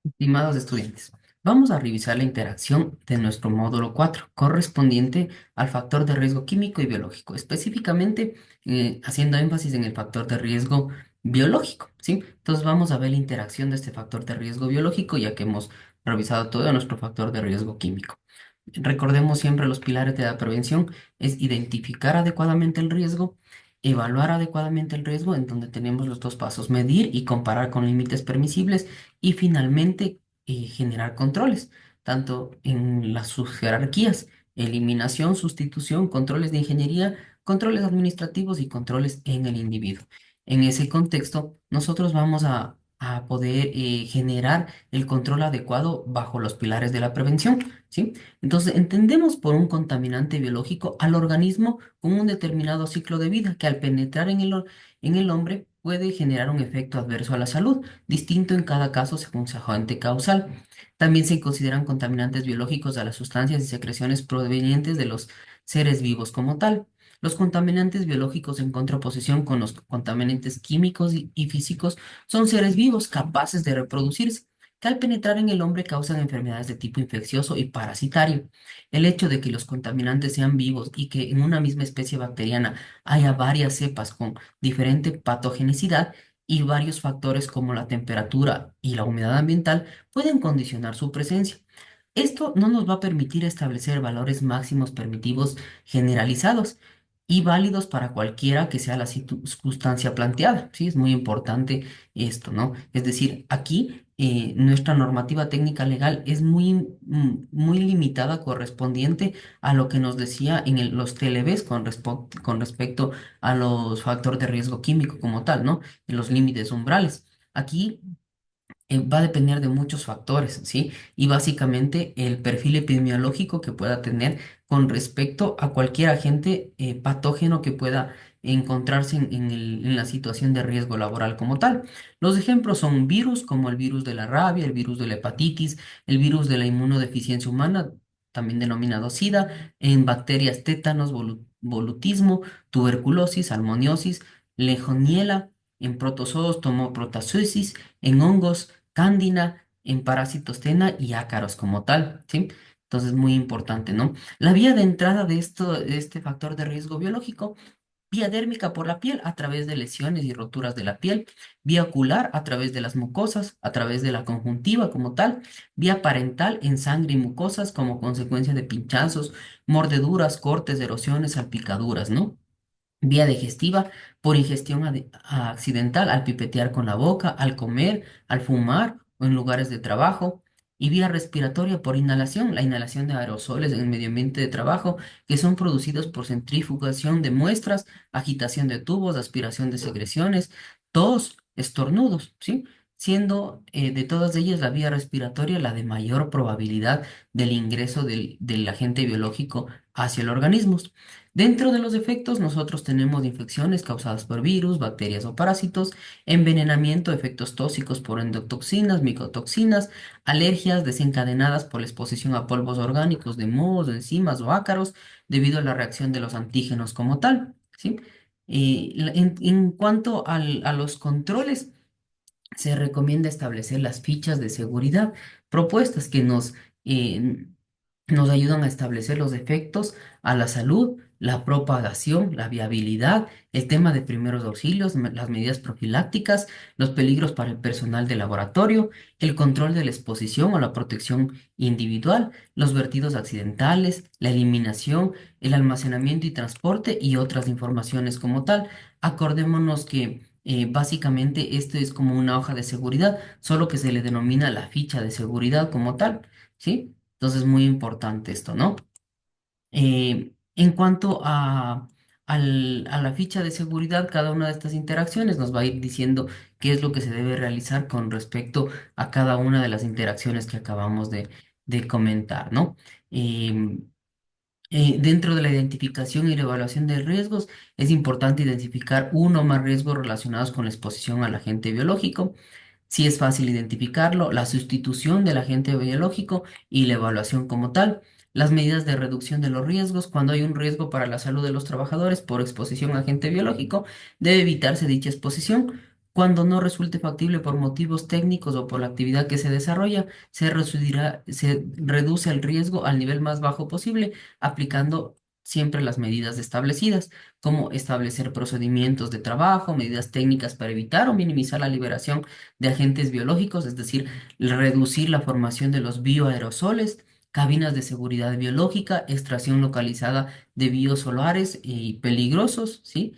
Estimados estudiantes, vamos a revisar la interacción de nuestro módulo 4 correspondiente al factor de riesgo químico y biológico, específicamente haciendo énfasis en el factor de riesgo biológico, ¿sí? Entonces vamos a ver la interacción de este factor de riesgo biológico, ya que hemos revisado todo nuestro factor de riesgo químico. Recordemos siempre los pilares de la prevención, es identificar adecuadamente el riesgo, evaluar adecuadamente el riesgo, en donde tenemos los dos pasos, medir y comparar con límites permisibles y finalmente generar controles, tanto en las subjerarquías, eliminación, sustitución, controles de ingeniería, controles administrativos y controles en el individuo. En ese contexto, nosotros vamos a poder generar el control adecuado bajo los pilares de la prevención, ¿sí? Entonces, entendemos por un contaminante biológico al organismo con un determinado ciclo de vida que al penetrar en el hombre puede generar un efecto adverso a la salud distinto en cada caso según su agente causal. También se consideran contaminantes biológicos a las sustancias y secreciones provenientes de los seres vivos como tal. Los contaminantes biológicos en contraposición con los contaminantes químicos y físicos son seres vivos capaces de reproducirse, que al penetrar en el hombre causan enfermedades de tipo infeccioso y parasitario. El hecho de que los contaminantes sean vivos y que en una misma especie bacteriana haya varias cepas con diferente patogenicidad y varios factores como la temperatura y la humedad ambiental pueden condicionar su presencia. Esto no nos va a permitir establecer valores máximos permitidos generalizados y válidos para cualquiera que sea la circunstancia planteada. Sí, es muy importante esto, ¿no? Es decir, aquí nuestra normativa técnica legal es muy limitada correspondiente a lo que nos decía en los TLBs con respecto a los factores de riesgo químico como tal, ¿no? En los límites umbrales. Aquí va a depender de muchos factores, ¿sí? Y básicamente el perfil epidemiológico que pueda tener con respecto a cualquier agente patógeno que pueda encontrarse en la situación de riesgo laboral como tal. Los ejemplos son virus como el virus de la rabia, el virus de la hepatitis, el virus de la inmunodeficiencia humana, también denominado SIDA, en bacterias tétanos, volutismo, tuberculosis, salmoniosis, legionela, en protozoos, tomoprotazosis, en hongos, cándida, en parásitos tena y ácaros como tal, ¿sí? Entonces, muy importante, ¿no? La vía de entrada de este factor de riesgo biológico, vía dérmica por la piel a través de lesiones y roturas de la piel, vía ocular a través de las mucosas, a través de la conjuntiva como tal, vía parental en sangre y mucosas como consecuencia de pinchazos, mordeduras, cortes, erosiones, salpicaduras, ¿no? Vía digestiva por ingestión accidental al pipetear con la boca, al comer, al fumar o en lugares de trabajo. Y vía respiratoria por inhalación, la inhalación de aerosoles en el medio ambiente de trabajo que son producidos por centrifugación de muestras, agitación de tubos, aspiración de secreciones, tos, estornudos, ¿sí? Siendo de todas ellas la vía respiratoria la de mayor probabilidad del ingreso del agente biológico hacia el organismo. Dentro de los efectos, nosotros tenemos infecciones causadas por virus, bacterias o parásitos, envenenamiento, efectos tóxicos por endotoxinas, micotoxinas, alergias desencadenadas por la exposición a polvos orgánicos de mohos, enzimas o ácaros debido a la reacción de los antígenos como tal, ¿sí? En cuanto a los controles, se recomienda establecer las fichas de seguridad propuestas que eh, nos ayudan a establecer los efectos a la salud, la propagación, la viabilidad, el tema de primeros auxilios, las medidas profilácticas, los peligros para el personal de laboratorio, el control de la exposición o la protección individual, los vertidos accidentales, la eliminación, el almacenamiento y transporte y otras informaciones como tal. Acordémonos que básicamente esto es como una hoja de seguridad, solo que se le denomina la ficha de seguridad como tal, ¿sí? Entonces, muy importante esto, ¿no? En cuanto a la ficha de seguridad, cada una de estas interacciones nos va a ir diciendo qué es lo que se debe realizar con respecto a cada una de las interacciones que acabamos de comentar, ¿no? Em, Dentro de la identificación y la evaluación de riesgos, es importante identificar uno o más riesgos relacionados con la exposición al agente biológico. Si es fácil identificarlo, la sustitución del agente biológico y la evaluación como tal. Las medidas de reducción de los riesgos. Cuando hay un riesgo para la salud de los trabajadores por exposición a agente biológico, debe evitarse dicha exposición Cuando no resulte factible por motivos técnicos o por la actividad que se desarrolla, se reduce el riesgo al nivel más bajo posible, aplicando siempre las medidas establecidas, como establecer procedimientos de trabajo, medidas técnicas para evitar o minimizar la liberación de agentes biológicos, es decir, reducir la formación de los bioaerosoles, cabinas de seguridad biológica, extracción localizada de biosolares y peligrosos, ¿sí?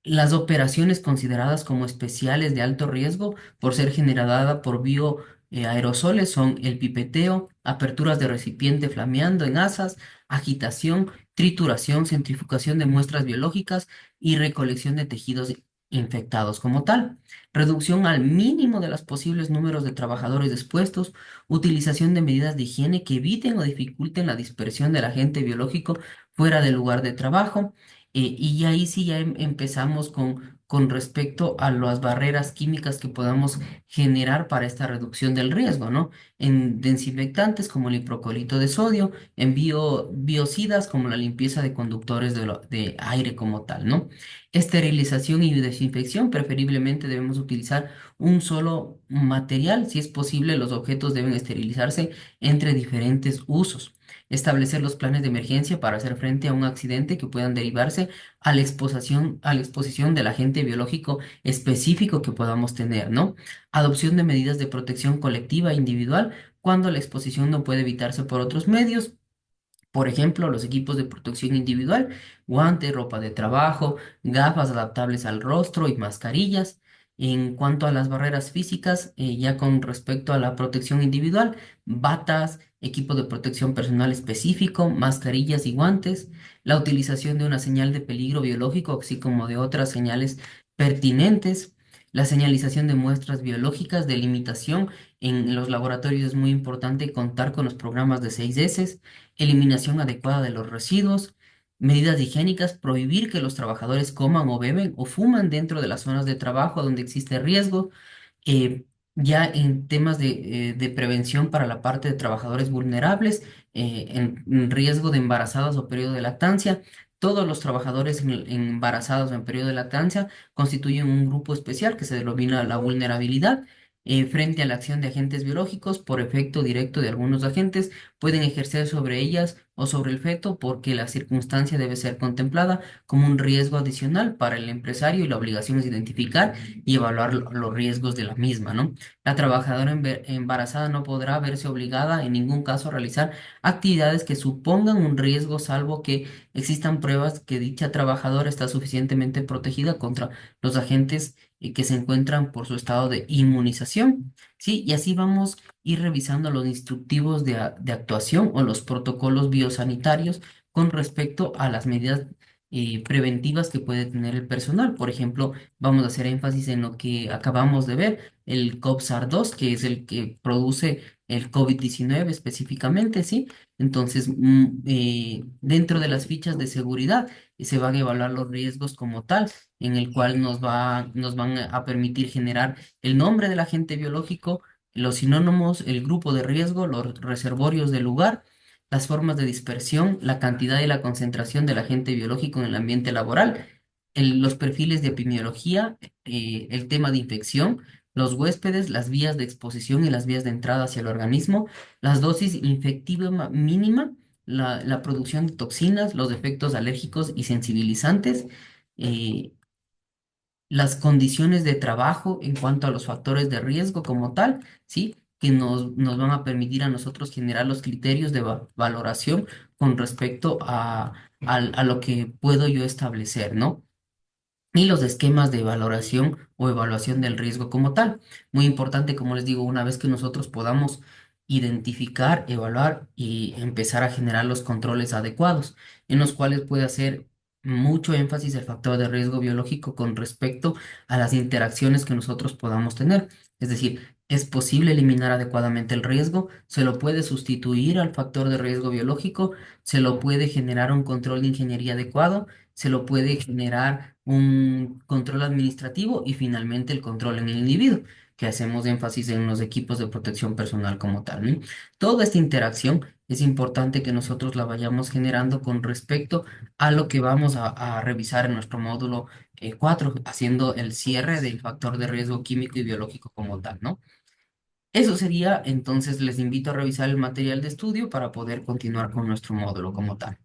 Las operaciones consideradas como especiales de alto riesgo por ser generada por bioaerosoles son el pipeteo, aperturas de recipiente flameando en asas, agitación, trituración, centrifugación de muestras biológicas y recolección de tejidos infectados como tal. Reducción al mínimo de los posibles números de trabajadores expuestos, utilización de medidas de higiene que eviten o dificulten la dispersión del agente biológico fuera del lugar de trabajo. Y ahí sí ya empezamos con respecto a las barreras químicas que podamos generar para esta reducción del riesgo, ¿no? En desinfectantes como el hipoclorito de sodio, en biocidas como la limpieza de conductores de aire como tal, ¿no? Esterilización y desinfección, preferiblemente debemos utilizar un solo material. Si es posible, los objetos deben esterilizarse entre diferentes usos. Establecer los planes de emergencia para hacer frente a un accidente que puedan derivarse a la exposición del agente biológico específico que podamos tener, ¿no? Adopción de medidas de protección colectiva e individual cuando la exposición no puede evitarse por otros medios. Por ejemplo, los equipos de protección individual, guantes, ropa de trabajo, gafas adaptables al rostro y mascarillas. En cuanto a las barreras físicas, ya con respecto a la protección individual, batas, equipo de protección personal específico, mascarillas y guantes, la utilización de una señal de peligro biológico, así como de otras señales pertinentes, la señalización de muestras biológicas de limitación. En los laboratorios es muy importante contar con los programas de 6S, eliminación adecuada de los residuos, medidas higiénicas, prohibir que los trabajadores coman o beben o fuman dentro de las zonas de trabajo donde existe riesgo. eh, ya en temas de prevención para la parte de trabajadores vulnerables, en riesgo de embarazadas o periodo de lactancia. Todos los trabajadores embarazados o en periodo de lactancia constituyen un grupo especial que se denomina la vulnerabilidad. Frente a la acción de agentes biológicos, por efecto directo de algunos agentes, pueden ejercer sobre ellas o sobre el feto porque la circunstancia debe ser contemplada como un riesgo adicional para el empresario y la obligación es identificar y evaluar los riesgos de la misma, ¿no? La trabajadora embarazada no podrá verse obligada en ningún caso a realizar actividades que supongan un riesgo, salvo que existan pruebas que dicha trabajadora está suficientemente protegida contra los agentes que se encuentran por su estado de inmunización. Sí, y así vamos a ir revisando los instructivos de actuación o los protocolos biosanitarios con respecto a las medidas preventivas que puede tener el personal. Por ejemplo, vamos a hacer énfasis en lo que acabamos de ver, el COPSAR-2, que es el que produce el COVID-19 específicamente, ¿sí? Entonces, dentro de las fichas de seguridad se van a evaluar los riesgos como tal, en el cual nos van a permitir generar el nombre del agente biológico, los sinónimos, el grupo de riesgo, los reservorios del lugar, las formas de dispersión, la cantidad y la concentración del agente biológico en el ambiente laboral, los perfiles de epidemiología, el tema de infección, los huéspedes, las vías de exposición y las vías de entrada hacia el organismo, las dosis infectiva mínima, la producción de toxinas, los efectos alérgicos y sensibilizantes, eh, las condiciones de trabajo en cuanto a los factores de riesgo como tal, ¿sí? Que nos van a permitir a nosotros generar los criterios de valoración con respecto a lo que puedo yo establecer, ¿no? Y los esquemas de valoración o evaluación del riesgo como tal. Muy importante, como les digo, una vez que nosotros podamos identificar, evaluar y empezar a generar los controles adecuados, en los cuales puede hacer mucho énfasis el factor de riesgo biológico con respecto a las interacciones que nosotros podamos tener. Es decir, es posible eliminar adecuadamente el riesgo, se lo puede sustituir al factor de riesgo biológico, se lo puede generar un control de ingeniería adecuado, se lo puede generar un control administrativo y finalmente el control en el individuo, que hacemos énfasis en los equipos de protección personal como tal, ¿no? Toda esta interacción es importante que nosotros la vayamos generando con respecto a lo que vamos a revisar en nuestro módulo 4, haciendo el cierre del factor de riesgo químico y biológico como tal, ¿no? Eso sería, entonces les invito a revisar el material de estudio para poder continuar con nuestro módulo como tal.